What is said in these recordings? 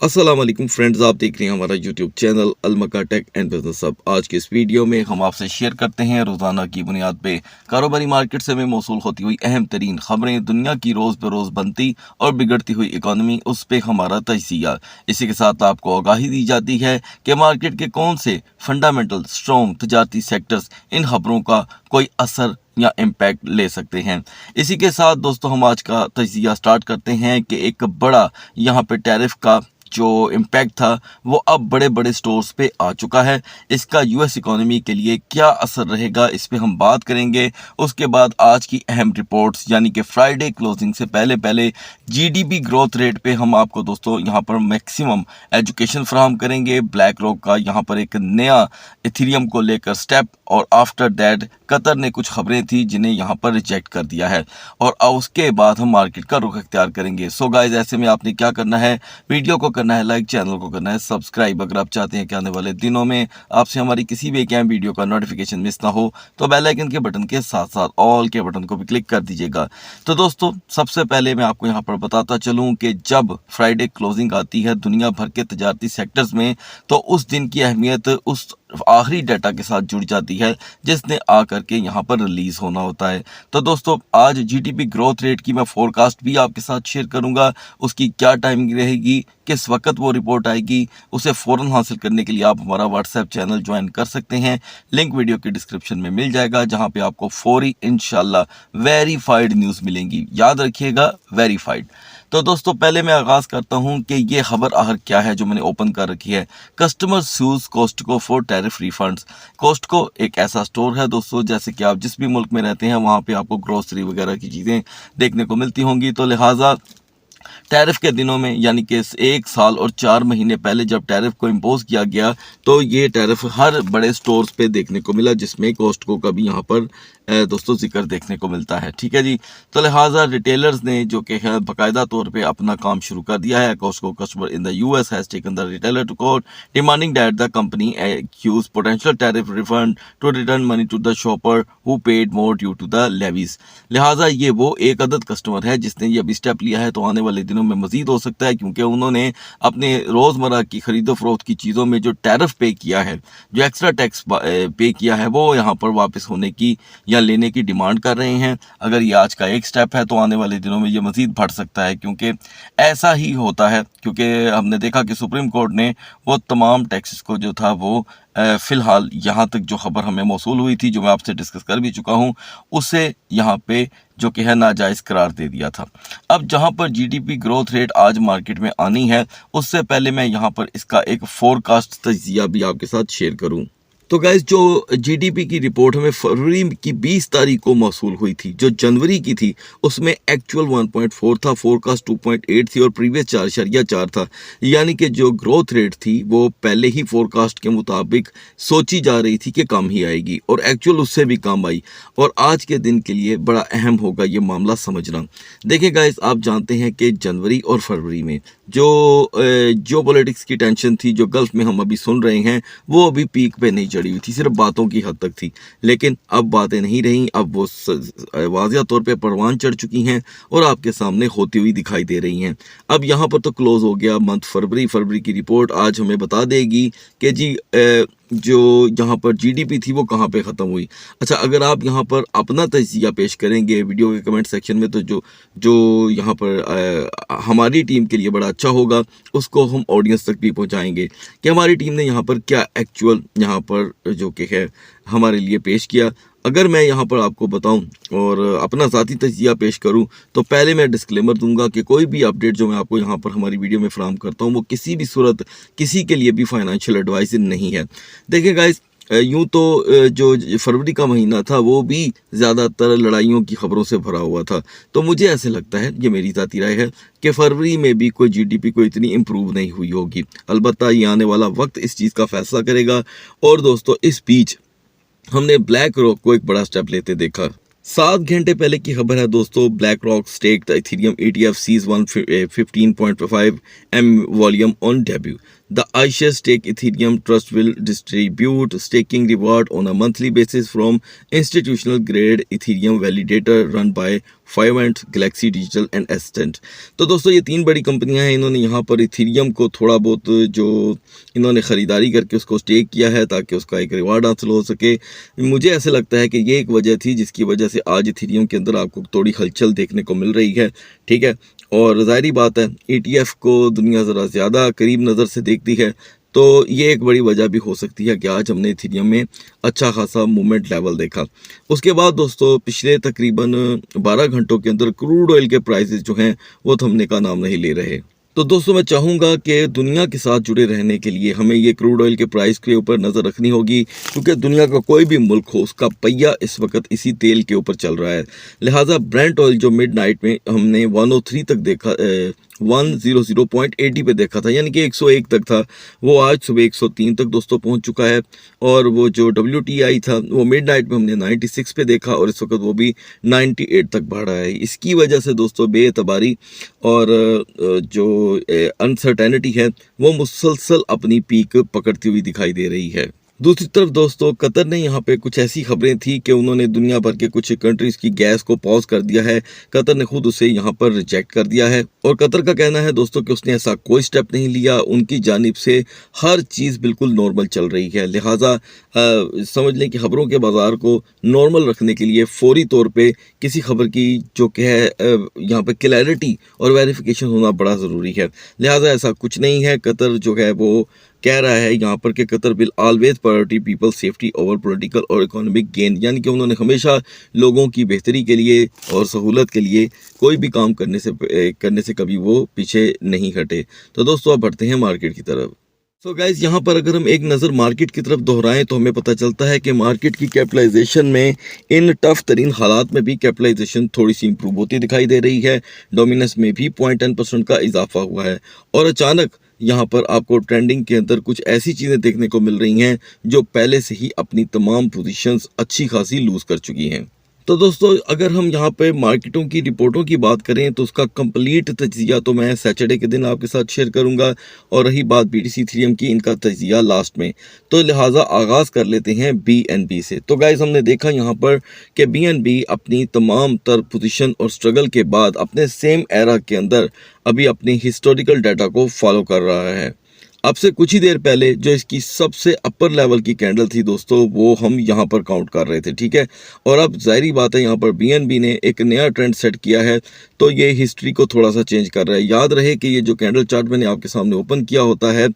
अस्सलाम वालेकुम फ्रेंड्स, आप देख रहे हैं हमारा यूट्यूब चैनल अलमका टेक एंड बिजनेस हब। आज के इस वीडियो में हम आपसे शेयर करते हैं रोज़ाना की बुनियाद पे कारोबारी मार्केट से में मौसूल होती हुई अहम तरीन खबरें, दुनिया की रोज़ बरोज़ बनती और बिगड़ती हुई इकॉनमी, उस पे हमारा तजिया। इसी के साथ आपको आगाही दी जाती है कि मार्केट के कौन से फंडामेंटल स्ट्रॉन्ग तजारती सेक्टर्स इन खबरों का कोई असर या इम्पैक्ट ले सकते हैं। इसी के साथ दोस्तों हम आज का तजिया स्टार्ट करते हैं कि एक बड़ा यहाँ पे टैरिफ का जो इम्पैक्ट था वो अब बड़े बड़े स्टोर्स पे आ चुका है। इसका यूएस इकोनॉमी के लिए क्या असर रहेगा, इस पे हम बात करेंगे। उसके बाद आज की अहम रिपोर्ट्स यानी कि फ्राइडे क्लोजिंग से पहले पहले जीडीपी ग्रोथ रेट पे हम आपको दोस्तों यहाँ पर मैक्सिमम एजुकेशन फ्राहम करेंगे। ब्लैक रॉक का यहाँ पर एक नया इथेरियम को लेकर स्टेप, और आफ्टर दैट कतर ने कुछ खबरें थी जिन्हें यहाँ पर रिजेक्ट कर दिया है, और उसके बाद हम मार्केट का रुख इख्तियार करेंगे। सो गाइस, ऐसे में आपने क्या करना है, वीडियो को करना है लाइक, चैनल को करना है सब्सक्राइब। अगर आप चाहते हैं कि आने वाले दिनों में आपसे हमारी किसी भी एक अहम वीडियो का नोटिफिकेशन मिस ना हो तो बेल आइकन के बटन के साथ साथ ऑल के बटन को भी क्लिक कर दीजिएगा। तो दोस्तों सबसे पहले मैं आपको यहाँ पर बताता चलूँ कि जब फ्राइडे क्लोजिंग आती है दुनिया भर के तजारती सेक्टर्स में, तो उस दिन की अहमियत उस आखिरी डाटा के साथ जुड़ जाती है जिसने आकर के यहाँ पर रिलीज होना होता है। तो दोस्तों आज जीडीपी ग्रोथ रेट की मैं फोरकास्ट भी आपके साथ शेयर करूंगा। उसकी क्या टाइमिंग रहेगी, किस वक्त वो रिपोर्ट आएगी, उसे फ़ौरन हासिल करने के लिए आप हमारा व्हाट्सएप चैनल ज्वाइन कर सकते हैं। लिंक वीडियो के डिस्क्रिप्शन में मिल जाएगा, जहाँ पे आपको फौरी इंशाल्लाह वेरीफाइड न्यूज़ मिलेंगी। याद रखिएगा, वेरीफाइड। तो दोस्तों पहले मैं आगाज़ करता हूं कि ये खबर आखिर क्या है जो मैंने ओपन कर रखी है। Customer shoes Costco for tariff refunds. Costco एक ऐसा स्टोर है दोस्तों, जैसे कि आप जिस भी मुल्क में रहते हैं वहाँ पे आपको ग्रोसरी वगैरह की चीज़ें देखने को मिलती होंगी। तो लिहाजा टैरिफ के दिनों में यानी कि 1 साल और 4 महीने पहले जब टैरिफ को इम्पोज किया गया तो ये टैरिफ हर बड़े स्टोर्स पे देखने को मिला, जिसमें कॉस्टको का भी यहाँ पर दोस्तों जिक्र देखने को मिलता है। ठीक है जी। तो लिहाजा रिटेलर्स ने जो कि है बाकायदा तौर पे अपना काम शुरू कर दिया है। Costco customer in the US has taken the retailer to court demanding that the company accuse potential tariff refund to return money to the shopper who paid more due to the levies. लिहाजा ये वो एक अदद customer है जिसने ये अभी step लिया है, तो आने वाले दिनों में मजीद हो सकता है, क्योंकि उन्होंने अपने रोज़मर्रा की खरीदो फरोख्त की चीज़ों में जो टैरिफ पे किया है, जो एक्स्ट्रा टैक्स पे किया है, वो यहाँ पर वापस होने की या लेने की डिमांड कर रहे हैं। अगर ये आज का एक स्टेप है तो आने वाले दिनों में ये मजीद बढ़ सकता है, क्योंकि ऐसा ही होता है। क्योंकि हमने देखा कि सुप्रीम कोर्ट ने वो तमाम टैक्सेस को जो था वो फ़िलहाल यहाँ तक जो खबर हमें मौसूल हुई थी, जो मैं आपसे डिस्कस कर भी चुका हूँ, उसे यहाँ पे जो कि है नाजायज़ करार दे दिया था। अब जहाँ पर जीडीपी ग्रोथ रेट आज मार्केट में आनी है, उससे पहले मैं यहाँ पर इसका एक फोरकास्ट तजिया भी आपके साथ शेयर करूँ। तो गाइज, जो जीडीपी की रिपोर्ट हमें फरवरी की 20 तारीख को मौसूल हुई थी, जो जनवरी की थी उसमें एक्चुअल 1.4 था, फोरकास्ट 2.8 थी और प्रीवियस 4.4 था। यानी कि जो ग्रोथ रेट थी वो पहले ही फोरकास्ट के मुताबिक सोची जा रही थी कि कम ही आएगी, और एक्चुअल उससे भी कम आई। और आज के दिन के लिए बड़ा अहम होगा ये मामला समझना। देखिए गाइज, आप जानते हैं कि जनवरी और फरवरी में जो पॉलिटिक्स की टेंशन थी, जो गल्फ में हम अभी सुन रहे हैं, वो अभी पीक पे नहीं चढ़ी हुई थी, सिर्फ बातों की हद तक थी। लेकिन अब बातें नहीं रहीं, अब वो वाज़िया तौर पे परवान चढ़ चुकी हैं और आपके सामने होती हुई दिखाई दे रही हैं। अब यहाँ पर तो क्लोज हो गया मंथ फरवरी की रिपोर्ट आज हमें बता देगी कि जी जो यहाँ पर जीडीपी थी वो कहाँ पे ख़त्म हुई। अच्छा, अगर आप यहाँ पर अपना तजिया पेश करेंगे वीडियो के कमेंट सेक्शन में, तो जो यहाँ पर हमारी टीम के लिए बड़ा अच्छा होगा, उसको हम ऑडियंस तक भी पहुँचाएंगे कि हमारी टीम ने यहाँ पर क्या एक्चुअल यहाँ पर जो कि है हमारे लिए पेश किया। अगर मैं यहाँ पर आपको बताऊं और अपना ज़ाती तजिया पेश करूं, तो पहले मैं डिस्क्लेमर दूंगा कि कोई भी अपडेट जो मैं आपको यहाँ पर हमारी वीडियो में फराहम करता हूं वो किसी भी सूरत किसी के लिए भी फाइनेंशियल एडवाइस नहीं है। देखिए गाइस, यूँ तो जो फरवरी का महीना था वो भी ज़्यादातर लड़ाइयों की खबरों से भरा हुआ था। तो मुझे ऐसे लगता है, ये मेरी ज़ाती राय है, कि फरवरी में भी कोई जीडीपी को इतनी इम्प्रूव नहीं हुई होगी। अलबत्ता ये आने वाला वक्त इस चीज़ का फैसला करेगा। और दोस्तों इस बीच हमने ब्लैक रॉक को एक बड़ा स्टेप लेते देखा। 7 घंटे पहले की खबर है दोस्तों, BlackRock stake the Ethereum ETF sees 15.5 M volume on debut. The iShares Stake Ethereum Trust will distribute staking reward on a monthly basis from institutional grade Ethereum validator run by Fivent, Galaxy Digital and Ascent। तो दोस्तों ये तीन बड़ी कंपनियां हैं, इन्होंने यहाँ पर इथीरियम को थोड़ा बहुत जो इन्होंने ख़रीदारी करके उसको स्टेक किया है ताकि उसका एक रिवार्ड हासिल हो सके। मुझे ऐसे लगता है कि ये एक वजह थी जिसकी वजह से आज इथीरियम के अंदर आपको थोड़ी हलचल देखने को मिल रही है, ठीक है। और ज़ाहिरी बात है ETF को दुनिया ज़रा ज़्यादा करीब नज़र से देखती है, तो ये एक बड़ी वजह भी हो सकती है कि आज हमने इथीरियम में अच्छा खासा मूवमेंट लेवल देखा। उसके बाद दोस्तों पिछले तकरीबन 12 घंटों के अंदर क्रूड ऑयल के प्राइसेस जो हैं वो थमने का नाम नहीं ले रहे। तो दोस्तों मैं चाहूँगा कि दुनिया के साथ जुड़े रहने के लिए हमें ये क्रूड ऑयल के प्राइस के ऊपर नज़र रखनी होगी, क्योंकि दुनिया का कोई भी मुल्क हो उसका पहिया इस वक्त इसी तेल के ऊपर चल रहा है। लिहाजा ब्रेंट ऑयल जो मिडनाइट में हमने 103 तक देखा, 100.80 पे देखा था, यानी कि 101 तक था, वो आज सुबह 103 तक दोस्तों पहुंच चुका है। और वो जो WTI था वो मिडनाइट में हमने 96 पे देखा और इस वक्त वो भी 98 तक बढ़ा है। इसकी वजह से दोस्तों बेएतबारी और जो अनसर्टेनिटी है वो मुसलसल अपनी पीक पकड़ती हुई दिखाई दे रही है। दूसरी तरफ दोस्तों कतर ने यहाँ पे कुछ ऐसी खबरें थी कि उन्होंने दुनिया भर के कुछ कंट्रीज की गैस को पॉज कर दिया है। कतर ने खुद उसे यहाँ पर रिजेक्ट कर दिया है और कतर का कहना है दोस्तों कि उसने ऐसा कोई स्टेप नहीं लिया, उनकी जानिब से हर चीज़ बिल्कुल नॉर्मल चल रही है। लिहाजा समझ लें कि खबरों के बाज़ार को नॉर्मल रखने के लिए फौरी तौर पर किसी खबर की जो कि है यहाँ पर क्लैरिटी और वेरिफिकेशन होना बड़ा ज़रूरी है। लिहाजा ऐसा कुछ नहीं है। कतर जो है वो कह रहा है यहाँ पर कि Qatar will always priority people safety over political और इकोनॉमिक गेन, यानी कि उन्होंने हमेशा लोगों की बेहतरी के लिए और सहूलत के लिए कोई भी काम करने से कभी वो पीछे नहीं हटे। तो दोस्तों अब बढ़ते हैं मार्केट की तरफ। सो गाइज यहाँ पर अगर हम एक नज़र मार्केट की तरफ दोहराएं तो हमें पता चलता है कि मार्केट की कैपिटलाइजेशन में इन टफ तरीन हालात में भी कैपिटलाइजेशन थोड़ी सी इंप्रूव होती दिखाई दे रही है। डोमिनेंस में भी 0.10% का इजाफा हुआ है और अचानक यहाँ पर आपको ट्रेंडिंग के अंदर कुछ ऐसी चीज़ें देखने को मिल रही हैं जो पहले से ही अपनी तमाम पोजीशंस अच्छी खासी लूज़ कर चुकी हैं। तो दोस्तों अगर हम यहाँ पे मार्केटों की रिपोर्टों की बात करें तो उसका कंप्लीट तज्जिया तो मैं सैटरडे के दिन आपके साथ शेयर करूँगा, और रही बात BTC Ethereum की, इनका तज्जिया लास्ट में। तो लिहाजा आगाज़ कर लेते हैं BNB से। तो गाइज हमने देखा यहाँ पर कि BNB अपनी तमाम तर पोजीशन और स्ट्रगल के बाद अपने सेम एरा के अंदर अभी अपनी हिस्टोरिकल डाटा को फॉलो कर रहा है। अब से कुछ ही देर पहले जो इसकी सबसे अपर लेवल की कैंडल थी दोस्तों वो हम यहाँ पर काउंट कर रहे थे, ठीक है। और अब जाहिर बात है यहाँ पर BNB ने एक नया ट्रेंड सेट किया है, तो ये हिस्ट्री को थोड़ा सा चेंज कर रहा है। याद रहे कि ये जो कैंडल चार्ट मैंने आपके सामने ओपन किया होता है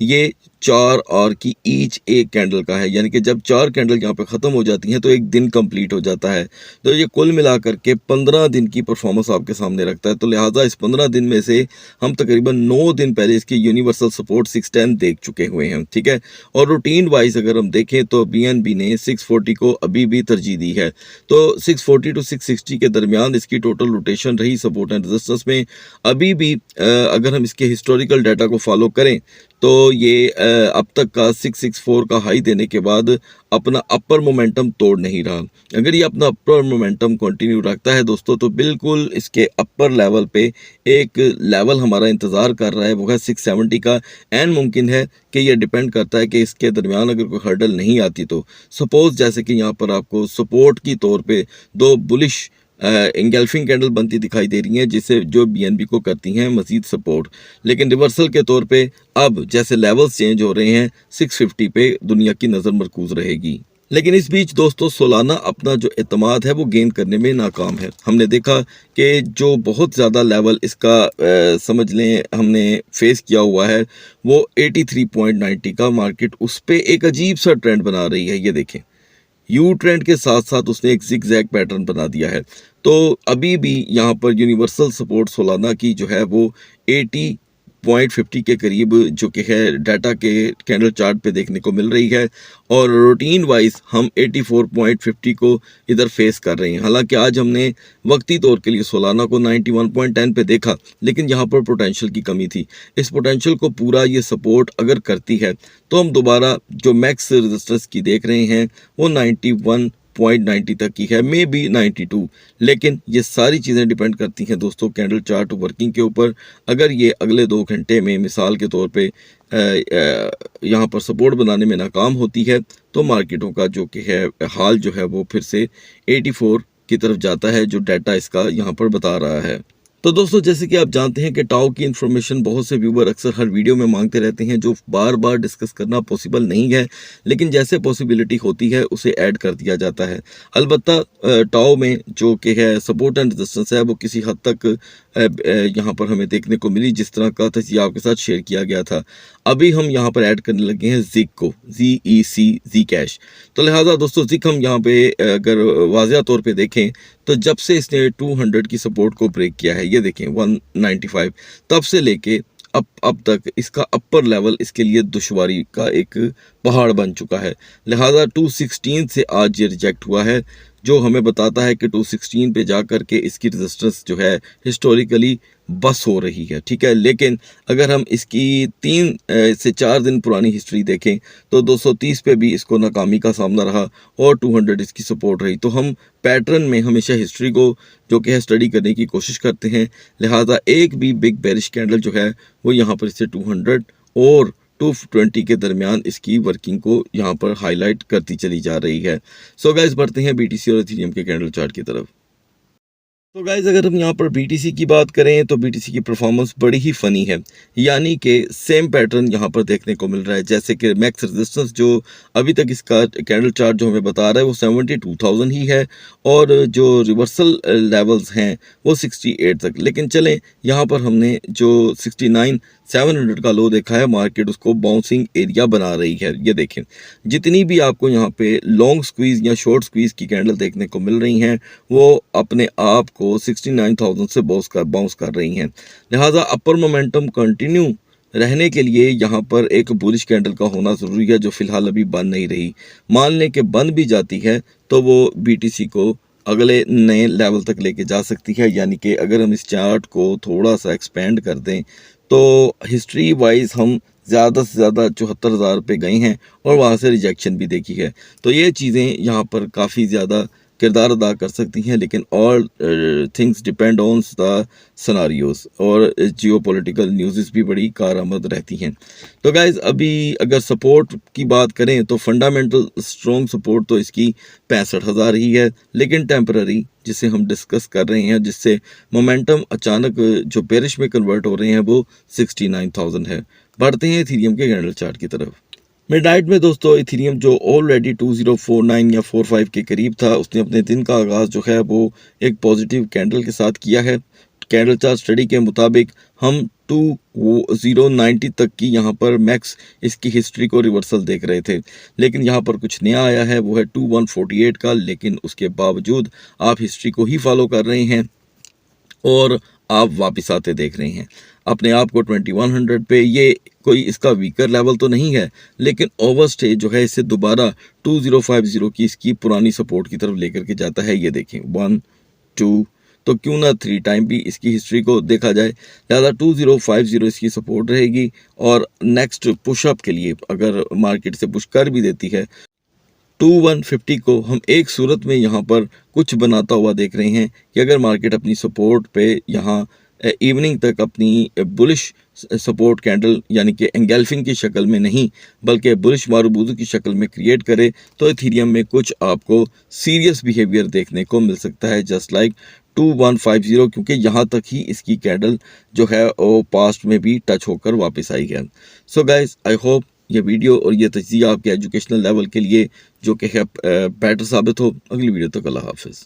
ये 4 आवर की ईच एक कैंडल का है, यानी कि जब 4 कैंडल यहाँ पे ख़त्म हो जाती हैं तो एक दिन कंप्लीट हो जाता है। तो ये कुल मिलाकर के 15 दिन की परफॉर्मेंस आपके सामने रखता है। तो लिहाजा इस 15 दिन में से हम तकरीबन 9 दिन पहले इसकी यूनिवर्सल सपोर्ट 610 देख चुके हुए हैं, ठीक है। और रूटीन वाइज अगर हम देखें तो BNB ने 640 को अभी भी तरजीह दी है। तो 640 to 660 के दरमियान इसकी टोटल रोटेशन रही सपोर्ट एंड रेजिस्टेंस में। अभी भी अगर हम इसके हिस्टोरिकल डाटा को फॉलो करें तो ये अब तक का 664 का हाई देने के बाद अपना अपर मोमेंटम तोड़ नहीं रहा। अगर ये अपना अपर मोमेंटम कंटिन्यू रखता है दोस्तों तो बिल्कुल इसके अपर लेवल पे एक लेवल हमारा इंतज़ार कर रहा है, वो है 670 का। एंड मुमकिन है कि ये डिपेंड करता है कि इसके दरमियान अगर कोई हर्डल नहीं आती तो सपोज जैसे कि यहाँ पर आपको सपोर्ट की तौर पे 2 बुलिश इंगल्फिंग कैंडल बनती दिखाई दे रही हैं जिससे जो BNB को करती हैं मजीद सपोर्ट। लेकिन रिवर्सल के तौर पे अब जैसे लेवल्स चेंज हो रहे हैं 650 पे दुनिया की नज़र मरकूज़ रहेगी। लेकिन इस बीच दोस्तों सोलाना अपना जो एतमाद है वो गेन करने में नाकाम है। हमने देखा कि जो बहुत ज़्यादा लेवल इसका समझ लें हमने फेस किया हुआ है वो 83.90 का, मार्केट उस पर एक अजीब सा ट्रेंड बना रही है। ये देखें यू ट्रेंड के साथ साथ उसने एक जिगजैग पैटर्न बना दिया है। तो अभी भी यहाँ पर यूनिवर्सल सपोर्ट सोलाना की जो है वो 80.50 के करीब जो कि है डाटा के कैंडल चार्ट पे देखने को मिल रही है, और रूटीन वाइज हम 84.50 को इधर फेस कर रहे हैं। हालांकि आज हमने वक्ती तौर के लिए सोलाना को 91.10 पे देखा, लेकिन यहाँ पर पोटेंशियल की कमी थी। इस पोटेंशियल को पूरा ये सपोर्ट अगर करती है तो हम दोबारा जो मैक्स रेजिस्टेंस की देख रहे हैं वो 92.90 तक की है, मे बी 92। लेकिन ये सारी चीज़ें डिपेंड करती हैं दोस्तों कैंडल चार्ट वर्किंग के ऊपर। अगर ये अगले 2 घंटे में मिसाल के तौर पे यहाँ पर सपोर्ट बनाने में नाकाम होती है तो मार्केटों का जो कि है हाल जो है वो फिर से 84 की तरफ जाता है, जो डाटा इसका यहाँ पर बता रहा है। तो दोस्तों जैसे कि आप जानते हैं कि टाओ की इन्फॉर्मेशन बहुत से व्यूवर अक्सर हर वीडियो में मांगते रहते हैं, जो बार बार डिस्कस करना पॉसिबल नहीं है, लेकिन जैसे पॉसिबिलिटी होती है उसे ऐड कर दिया जाता है। अलबत्ता टाओ में जो कि है सपोर्ट एंड रेजिस्टेंस है वो किसी हद तक यहाँ पर हमें देखने को मिली, जिस तरह का तजिया आपके साथ शेयर किया गया था। अभी हम यहाँ पर ऐड करने लगे हैं जिक को, जी कैश। तो लिहाजा दोस्तों जिक हम यहाँ पे अगर वाज़िया तौर पे देखें तो जब से इसने 200 की सपोर्ट को ब्रेक किया है, ये देखें 195, तब से लेके अब तक इसका अपर लेवल इसके लिए दुश्वारी का एक पहाड़ बन चुका है। लिहाजा 216 से आज ये रिजेक्ट हुआ है, जो हमें बताता है कि 216 पे जा कर के इसकी रेजिस्टेंस जो है हिस्टोरिकली बस हो रही है, ठीक है। लेकिन अगर हम इसकी 3 से 4 दिन पुरानी हिस्ट्री देखें तो 230 पे भी इसको नाकामी का सामना रहा और 200 इसकी सपोर्ट रही। तो हम पैटर्न में हमेशा हिस्ट्री को जो कि है स्टडी करने की कोशिश करते हैं। लिहाजा एक भी बिग बेरिश कैंडल जो है वो यहाँ पर इससे 200 और 220 के दरमियान इसकी वर्किंग को यहाँ पर हाईलाइट करती चली जा रही है। सो गाइस बढ़ते हैं बीटीसी और इथेरियम के कैंडल चार्ट की तरफ। तो गाइज अगर हम यहाँ पर बीटीसी की बात करें तो बीटीसी की परफॉर्मेंस बड़ी ही फ़नी है, यानी कि सेम पैटर्न यहाँ पर देखने को मिल रहा है। जैसे कि मैक्स रेजिस्टेंस जो अभी तक इसका कैंडल चार्ट जो हमें बता रहा है वो 72,000 ही है और जो रिवर्सल लेवल्स हैं वो 68 तक। लेकिन चलें यहाँ पर हमने जो 69,700 का लो देखा है, मार्केट उसको बाउंसिंग एरिया बना रही है। ये देखें जितनी भी आपको यहाँ पे लॉन्ग स्क्वीज़ या शॉर्ट स्क्वीज़ की कैंडल देखने को मिल रही हैं वो अपने आप को 69,000 से बाउंस कर रही हैं। लिहाजा अपर मोमेंटम कंटिन्यू रहने के लिए यहाँ पर एक बुलिश कैंडल का होना ज़रूरी है, जो फ़िलहाल अभी बन नहीं रही। मान लें कि बन भी जाती है तो वो बीटीसी को अगले नए लेवल तक लेके जा सकती है। यानी कि अगर हम इस चार्ट को थोड़ा सा एक्सपेंड कर दें तो हिस्ट्री वाइज हम ज़्यादा से ज़्यादा 74,000 पे गए हैं और वहाँ से रिजेक्शन भी देखी है। तो ये चीज़ें यहाँ पर काफ़ी ज़्यादा किरदार अदा कर सकती हैं, लेकिन all things depend on the scenarios और जियोपॉलिटिकल न्यूज़ भी बड़ी कारआमद रहती हैं। तो गाइज़ अभी अगर सपोर्ट की बात करें तो फंडामेंटल स्ट्रॉन्ग सपोर्ट तो इसकी 65,000 ही है, लेकिन टेम्पररी जिसे हम डिस्कस कर रहे हैं जिससे मोमेंटम अचानक जो बेरिश में कन्वर्ट हो रहे हैं वो 69,000 है। बढ़ते हैं इथेरियम के कैंडल चार्ट की तरफ। मिडनाइट में दोस्तों इथेरियम जो ऑलरेडी 2049 या 45 के करीब था, उसने अपने दिन का आगाज़ जो है वो एक पॉजिटिव कैंडल के साथ किया है। कैंडल चार्ट स्टडी के मुताबिक हम 2090 तक की यहाँ पर मैक्स इसकी हिस्ट्री को रिवर्सल देख रहे थे, लेकिन यहाँ पर कुछ नया आया है, वो है 2148 का। लेकिन उसके बावजूद आप हिस्ट्री को ही फॉलो कर रहे हैं और आप वापस आते देख रहे हैं अपने आप को 2100 पे। ये कोई इसका वीकर लेवल तो नहीं है, लेकिन ओवरस्टे जो है इसे दोबारा 2050 की इसकी पुरानी सपोर्ट की तरफ लेकर के जाता है। ये देखें 1 2 तो क्यों ना 3 टाइम भी इसकी हिस्ट्री को देखा जाए। ज़्यादा 2050 इसकी सपोर्ट रहेगी और नेक्स्ट पुशअप के लिए अगर मार्केट से पुश कर भी देती है 2150 को हम एक सूरत में यहाँ पर कुछ बनाता हुआ देख रहे हैं कि अगर मार्केट अपनी सपोर्ट पे यहाँ इवनिंग तक अपनी बुलिश सपोर्ट कैंडल यानी कि एंगल्फिंग की शक्ल में नहीं बल्कि बुलिश मारूबूदू की शक्ल में क्रिएट करे तो इथेरियम में कुछ आपको सीरियस बिहेवियर देखने को मिल सकता है, जस्ट लाइक 2150, क्योंकि यहाँ तक ही इसकी कैंडल जो है वो पास्ट में भी टच होकर वापस आई है। सो गाइज आई होप ये वीडियो और ये तज्जिया आपके एजुकेशनल लेवल के लिए जो कि है बेटर साबित हो। अगली वीडियो तक अल्लाह हाफिज़।